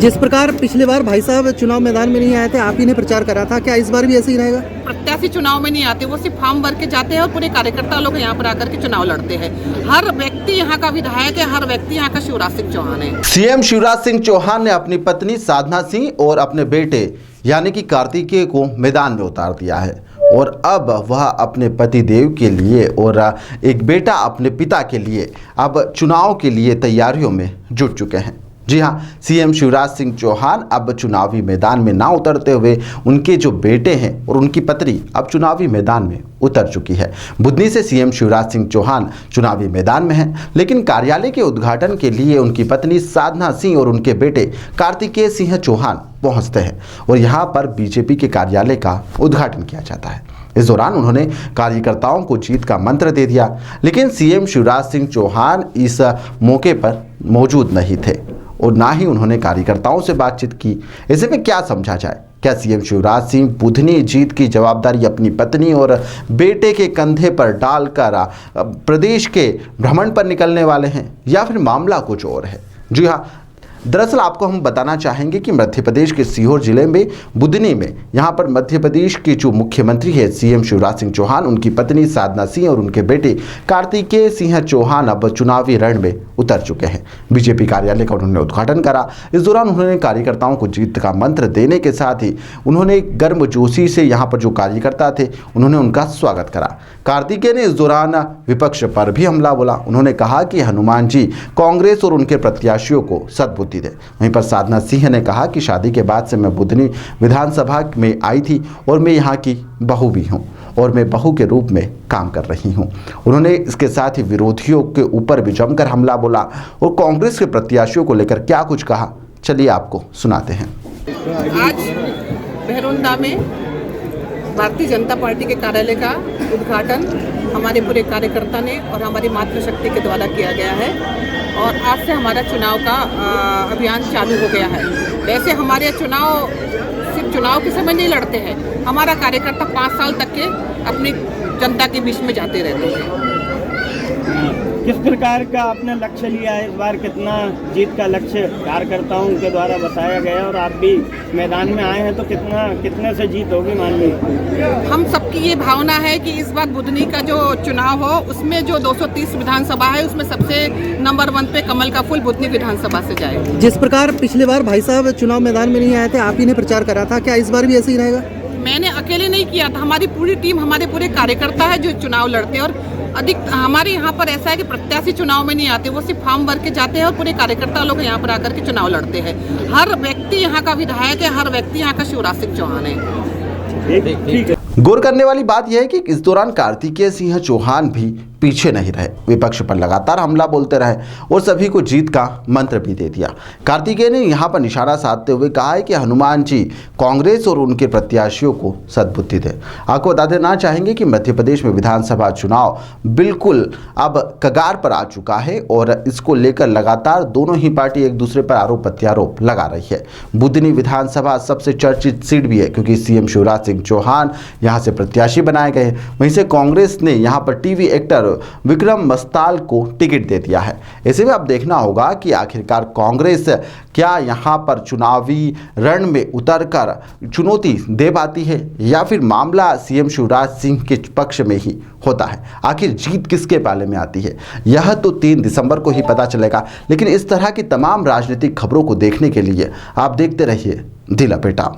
जिस प्रकार पिछली बार भाई साहब चुनाव मैदान में नहीं आए थे, आप ही ने प्रचार करा था, क्या इस बार भी ऐसे ही रहेगा? प्रत्याशी चुनाव में नहीं आते, वो सिर्फ फॉर्म भर के जाते हैं और पूरे कार्यकर्ता लोग यहाँ पर आकर के चुनाव लड़ते हैं। हर व्यक्ति यहाँ का विधायक है, हर व्यक्ति यहाँ का शिवराज सिंह चौहान है। सीएम शिवराज सिंह चौहान ने अपनी पत्नी साधना सिंह और अपने बेटे यानी कि कार्तिकेय को मैदान में उतार दिया है और अब वह अपने पति देव के लिए और एक बेटा अपने पिता के लिए अब चुनाव के लिए तैयारियों में जुट चुके हैं। जी हाँ, सीएम शिवराज सिंह चौहान अब चुनावी मैदान में ना उतरते हुए उनके जो बेटे हैं और उनकी पत्नी अब चुनावी मैदान में उतर चुकी है। बुधनी से सीएम शिवराज सिंह चौहान चुनावी मैदान में हैं, लेकिन कार्यालय के उद्घाटन के लिए उनकी पत्नी साधना सिंह और उनके बेटे कार्तिकेय सिंह चौहान पहुंचते हैं और यहाँ पर बीजेपी के कार्यालय का उद्घाटन किया जाता है। इस दौरान उन्होंने कार्यकर्ताओं को जीत का मंत्र दे दिया, लेकिन सीएम शिवराज सिंह चौहान इस मौके पर मौजूद नहीं थे और ना ही उन्होंने कार्यकर्ताओं से बातचीत की। ऐसे में क्या समझा जाए? क्या सीएम शिवराज सिंह बुधनी जीत की जवाबदारी अपनी पत्नी और बेटे के कंधे पर डालकर प्रदेश के भ्रमण पर निकलने वाले हैं या फिर मामला कुछ और है? जी हाँ, दरअसल आपको हम बताना चाहेंगे कि मध्य प्रदेश के सीहोर जिले में बुधनी में यहाँ पर मध्य प्रदेश के जो मुख्यमंत्री है सीएम शिवराज सिंह चौहान, उनकी पत्नी साधना सिंह और उनके बेटे कार्तिकेय सिंह चौहान अब चुनावी रण में उतर चुके हैं। बीजेपी कार्यालय का उन्होंने उद्घाटन करा। इस दौरान उन्होंने कार्यकर्ताओं को जीत का मंत्र देने के साथ ही उन्होंने गर्मजोशी से यहाँ पर जो कार्यकर्ता थे उन्होंने उनका स्वागत करा। कार्तिकेय ने इस दौरान विपक्ष पर भी हमला बोला। उन्होंने कहा कि हनुमान जी कांग्रेस और उनके प्रत्याशियों को सद्बुद्धि दे। वहीं पर साधना सिंह ने कहा कि शादी के बाद से मैं बुधनी विधानसभा में आई थी और मैं यहाँ की बहू भी हूँ और मैं बहू के रूप में काम कर रही हूँ। उन्होंने इसके साथ ही विरोधियों के ऊपर भी जमकर हमला बोला और कांग्रेस के प्रत्याशियों को लेकर क्या कुछ कहा, चलिए आपको सुनाते हैं। आज बहरोंदा में भारतीय जनता पार्टी के कार्यालय का उद्घाटन हमारे पूरे कार्यकर्ता ने और हमारी मातृशक्ति के द्वारा किया गया है और आज से हमारा चुनाव का अभियान चालू हो गया है। वैसे हमारे चुनाव सिर्फ चुनाव के समय नहीं लड़ते हैं, हमारा कार्यकर्ता 5 साल तक के अपनी जनता के बीच में जाते रहते हैं। किस प्रकार का आपने लक्ष्य लिया है इस बार? कितना जीत का लक्ष्य कार्यकर्ताओं के द्वारा बताया गया और आप भी मैदान में आए हैं तो कितने से जीत होगी मान लीजिए? हम सबकी ये भावना है कि इस बार बुधनी का जो चुनाव हो उसमें जो 230 विधानसभा है उसमें सबसे नंबर 1 पे कमल का फूल बुधनी विधानसभा से जाए। जिस प्रकार पिछली बार भाई साहब चुनाव मैदान में नहीं आए थे, आप ही ने प्रचार करा था, क्या इस बार भी ऐसे ही रहेगा? मैंने अकेले नहीं किया था, हमारी पूरी टीम, हमारे पूरे कार्यकर्ता है जो चुनाव लड़ते हैं और अधिक हमारे यहाँ पर ऐसा है कि प्रत्याशी चुनाव में नहीं आते, वो सिर्फ फॉर्म भर के जाते हैं और पूरे कार्यकर्ता लोग यहाँ पर आकर के चुनाव लड़ते हैं। हर व्यक्ति यहाँ का विधायक है, हर व्यक्ति यहाँ का शिवराज सिंह चौहान है। गौर करने वाली बात यह है कि इस दौरान कार्तिकेय सिंह चौहान भी पीछे नहीं रहे, विपक्ष पर लगातार हमला बोलते रहे और सभी को जीत का मंत्र भी दे दिया। कार्तिकेय ने यहां पर निशाना साधते हुए कहा है कि हनुमान जी कांग्रेस और उनके प्रत्याशियों को सद्बुद्धि दे। आपको बता देना चाहेंगे कि मध्य प्रदेश में विधानसभा चुनाव बिल्कुल अब कगार पर आ चुका है और इसको लेकर लगातार दोनों ही पार्टी एक दूसरे पर आरोप प्रत्यारोप लगा रही है। बुधनी विधानसभा सबसे चर्चित सीट भी है क्योंकि सीएम शिवराज सिंह चौहान यहाँ से प्रत्याशी बनाए गए। वहीं से कांग्रेस ने यहाँ पर टीवी एक्टर विक्रम मस्ताल को टिकट दे दिया है। ऐसे में अब देखना होगा कि आखिरकार कांग्रेस क्या यहाँ पर चुनावी रण में उतरकर चुनौती दे पाती है या फिर मामला सीएम शिवराज सिंह के पक्ष में ही होता है। आखिर जीत किसके पाले में आती है यह तो 3 दिसंबर को ही पता चलेगा। लेकिन इस तरह की तमाम राजनीतिक खबरों को देखने के लिए आप देखते रहिए दी लपेटा।